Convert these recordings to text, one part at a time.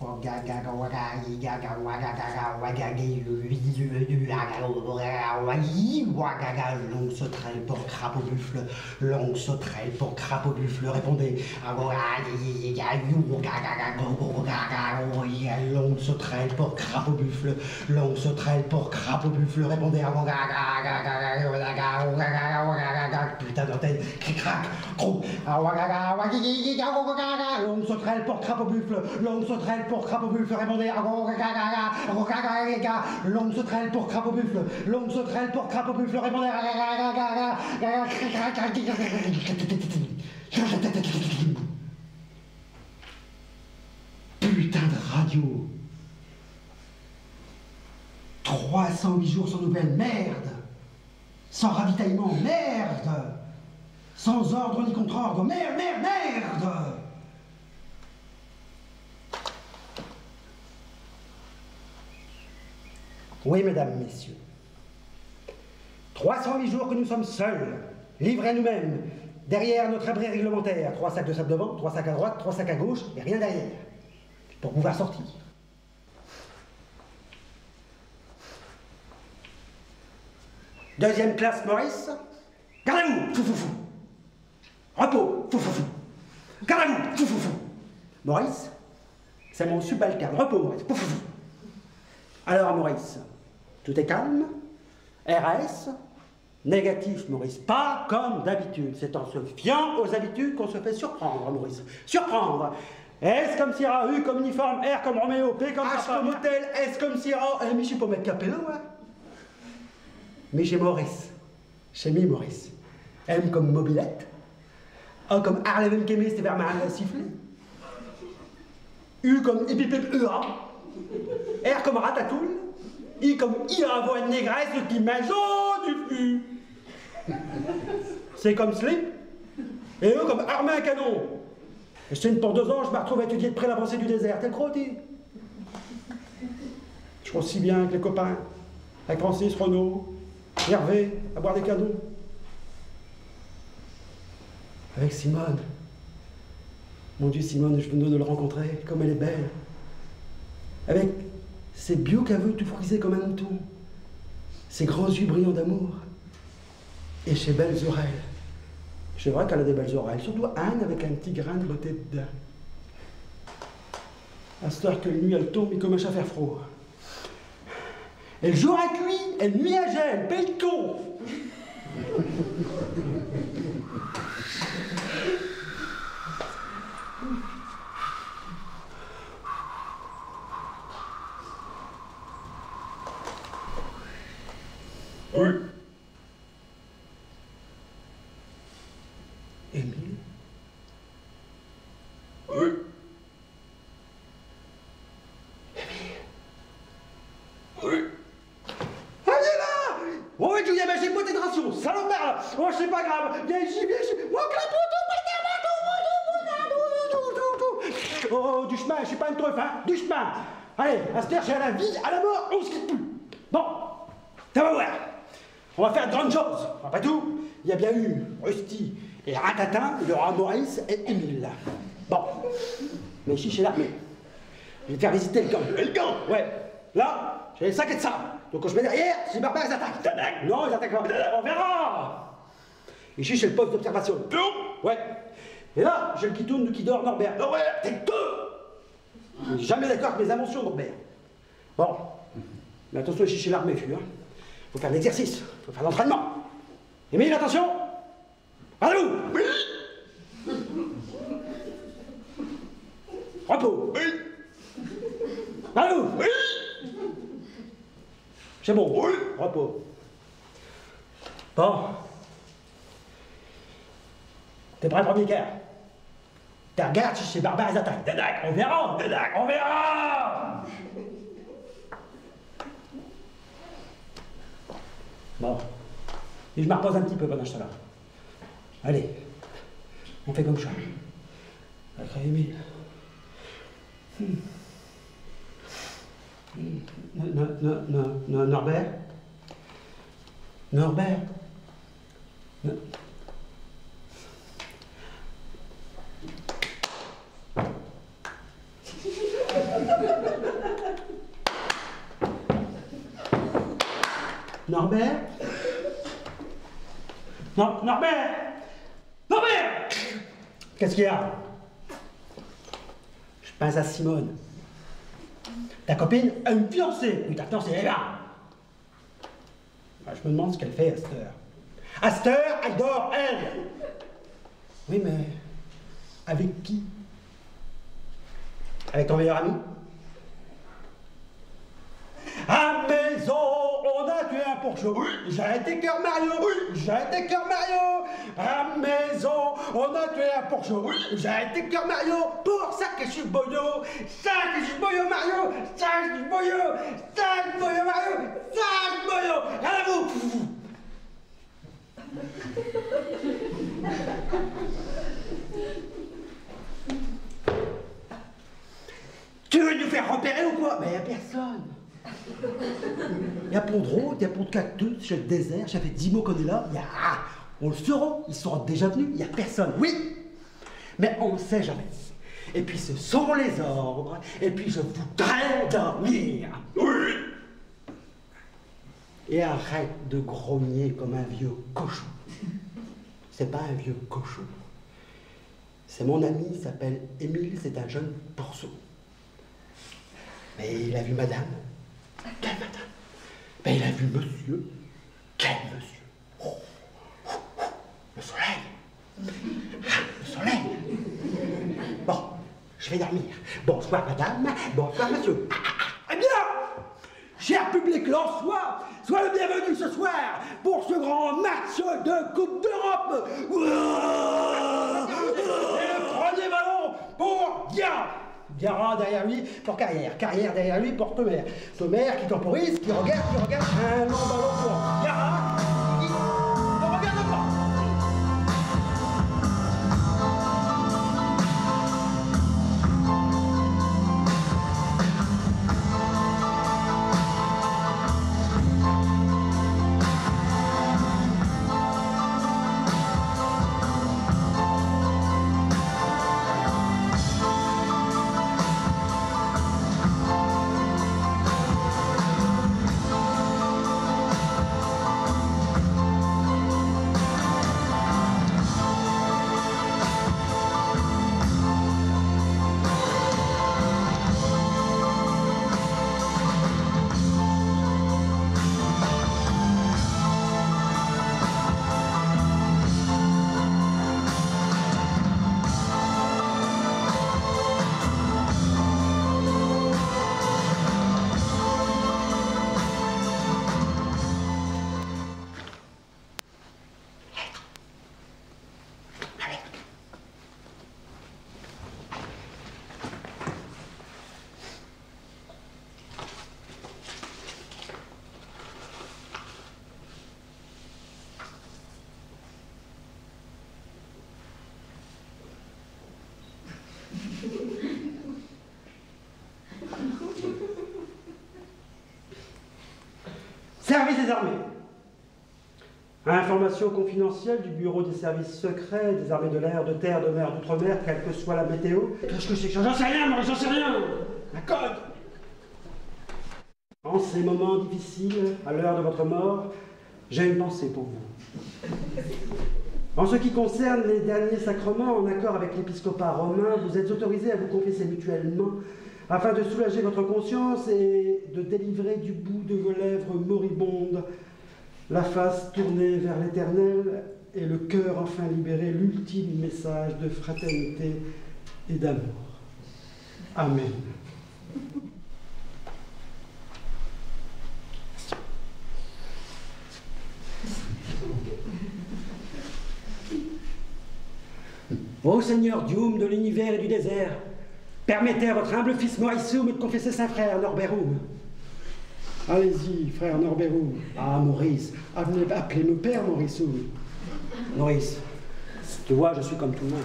Longue sauterelle pour crabe au buffle, longue sauterelle pour crabe au buffle, répondez. Longue sauterelle pour crabe au buffle, longue sauterelle pour crabe au buffle, répondez. Putain d'antenne, cric-crac, crou. Longue sauterelle pour crabe au buffle, longue sauterelle pour crabe au buffle, répondez. Longue sauterelle pour crabe au buffle, longue sauterelle pour crabe au buffle, répondez. Putain de radio. 308 jours sans nouvelles, merde. Sans ravitaillement, merde. Sans ordre ni contre-ordre, merde, merde, merde. Oui, mesdames, messieurs. 308 jours que nous sommes seuls, livrés à nous-mêmes, derrière notre abri réglementaire. 3 sacs de sable devant, 3 sacs à droite, 3 sacs à gauche, et rien derrière. Pour pouvoir sortir. Deuxième classe, Maurice. Gardez-vous, fou fou fou. Repos, fou fou fou. Gardez-vous, fou fou fou. Maurice, c'est mon subalterne. Repos, Maurice, fou fou fou. Alors, Maurice, tout est calme. RAS, négatif, Maurice. Pas comme d'habitude. C'est en se fiant aux habitudes qu'on se fait surprendre, Maurice. Surprendre. S comme Sierra, U comme uniforme, R comme Roméo, P comme H comme hôtel, S comme Sierra. Mais je suis pas mettre Capello, ouais. Mais j'ai Maurice. J'ai mis Maurice. M comme mobilette. A comme Harlem Chemist et Verman sifflé. U comme Epipep EA. R comme Ratatouille. I comme IA voix négresse qui maison du flux. C comme slip. Et E comme armée à canon. Et c'est une pour 2 ans, je me retrouve à étudier de près l'avancée du désert. T'es le crotty. Je crois si bien avec les copains. Avec Francis, Renaud, Hervé, à boire des cadeaux. Avec Simone. Mon Dieu, Simone, je venais de le rencontrer, comme elle est belle. Avec ses bio-caveux tout frisés comme un mouton. Ses grands yeux brillants d'amour. Et ses belles oreilles. C'est vrai qu'elle a des belles oreilles. Surtout Anne avec un petit grain de beauté dedans. À cette heure que la nuit, elle tombe comme un chat fer froid. Et le jour à cuit, elle nuit à gel, paye le con. Oui. Émile. Oui. Oui. Ah, viens là. Oh, Julia, mais j'ai pas tes rations, salopard. Oh, c'est pas grave. Viens ici, viens ici. Oh, du chemin, je suis pas une truffe, hein. Du chemin. Allez, à cette heure, j'ai à la vie, à la mort, on se quitte plus. Bon, ça va voir. On va faire de grandes choses. Après tout, il y a bien eu Rusty et Ratatin, il y aura Maurice et Émile. Bon, mais ici, chez l'armée. Je vais te faire visiter le camp. Et le gant. Ouais. Là, j'ai les sacs de sable. Donc quand je mets derrière, si les barbares ils attaquent. Non, ils attaquent pas. On verra. Ici, j'ai le poste d'observation. Ouais. Et là, j'ai le qui tourne, qui dort, Norbert. Norbert, t'es deux. Je suis jamais d'accord avec mes inventions, Norbert. Bon. Mais attention, ici, chez l'armée, fut, hein. Faut faire de l'exercice, faut faire de l'entraînement. Émile, attention. Allô. oui. Repos. Oui. Allô. Oui. C'est bon. Oui. Repos. Bon. T'es prêt, premier quart? Tu regardes si ces barbares ils attaquent. On verra. On verra. Bon. Et je me repose un petit peu pendant ce temps-là. Allez. On fait comme ça. Après Émile. Norbert. Norbert. Norbert? Non, Norbert! Norbert! Qu'est-ce qu'il y a? Je pense à Simone. Ta copine a une fiancée. Oui, ta fiancée est là. Je me demande ce qu'elle fait à cette heure. À cette heure, elle dort, elle! Oui, mais avec qui? Avec ton meilleur ami? À maison, on a tué un pourchaud. Oui. J'ai été cœur Mario. Oui. J'ai été cœur Mario. À maison, on a tué un pourchaud. Oui. J'ai été cœur Mario. Pour ça que je suis boyo. Ça que je suis boyo Mario. Ça que je suis boyo. Ça que je suis boyo Mario. Ça que je suis boyo. Rien à vous. Tu veux nous faire repérer ou quoi? Mais y a personne. Y a pont de route, y a pont de cactus, j'ai le désert, ça fait 10 mots qu'on est là. On le saura, ils sont déjà venus, y a personne. Oui, mais on ne sait jamais. Et puis ce sont les ordres, et puis je voudrais dormir. Oui. Et arrête de grogner comme un vieux cochon. C'est pas un vieux cochon. C'est mon ami, il s'appelle Émile, c'est un jeune porceau. Mais il a vu madame. Quelle madame? Ben il a vu monsieur. Quel monsieur? Oh, oh, oh, le soleil. Le soleil. Bon, je vais dormir. Bonsoir madame, bonsoir monsieur. Eh bien, cher public lensois, sois le bienvenu ce soir pour ce grand match de Coupe d'Europe. Et le premier ballon pour Guérin. Guérin derrière lui pour Carrière. Carrière derrière lui pour Thomer. Thomer qui temporise, qui regarde. Un long ballon pour Guérin qui ne regarde pas. Service des armées. Information confidentielle du bureau des services secrets, des armées de l'air, de terre, de mer, d'outre-mer, quelle que soit la météo. Qu'est-ce que c'est que ça? J'en sais rien, moi, j'en sais rien. Un code. En ces moments difficiles, à l'heure de votre mort, j'ai une pensée pour vous. En ce qui concerne les derniers sacrements, en accord avec l'épiscopat romain, vous êtes autorisés à vous confesser mutuellement afin de soulager votre conscience et de délivrer du bout de vos lèvres moribondes la face tournée vers l'Éternel et le cœur enfin libéré, l'ultime message de fraternité et d'amour. Amen. Ô Seigneur Dioum de l'univers et du désert, permettez à votre humble fils Morissoum de confesser saint frère Norberoum. Allez-y, frère Norberoum. Ah, Maurice, appelez-moi père Morissoum. Maurice, tu vois, je suis comme tout le monde.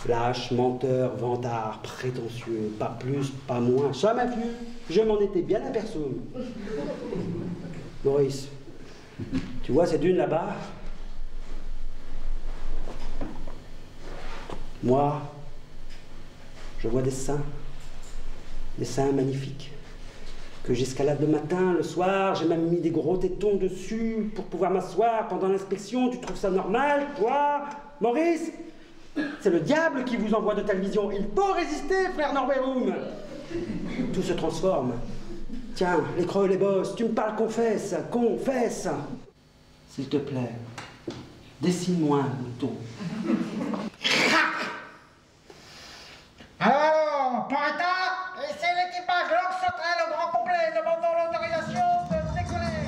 Lâche, menteur, vantard, prétentieux, pas plus, pas moins. Ça, ma vieux, je m'en étais bien aperçu. Maurice, tu vois ces dunes là-bas? Moi, je vois des saints magnifiques. que j'escalade le matin, le soir, j'ai même mis des gros tétons dessus pour pouvoir m'asseoir pendant l'inspection. Tu trouves ça normal, toi, Maurice? C'est le diable qui vous envoie de telles visions. Il faut résister, frère Norberum. Tout se transforme. Tiens, les creux, les bosses, tu me parles, confesse. S'il te plaît, dessine-moi un mouton. Alors, Parata, et c'est l'équipage Langue Sauterelle au grand complet, demandant l'autorisation de décoller.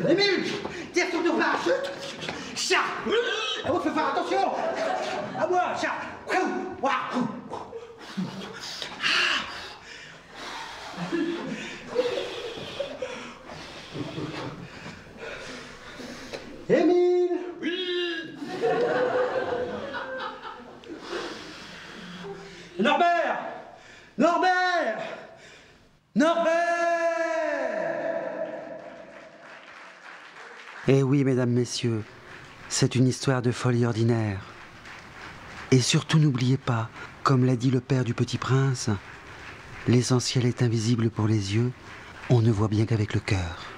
Émile, tire sur ton parachute. Chat. À vous, faut faire attention. À moi, chat. Émile. Oui. Norbert. Eh oui, mesdames, messieurs, c'est une histoire de folie ordinaire. Et surtout, n'oubliez pas, comme l'a dit le père du Petit Prince, l'essentiel est invisible pour les yeux, on ne voit bien qu'avec le cœur.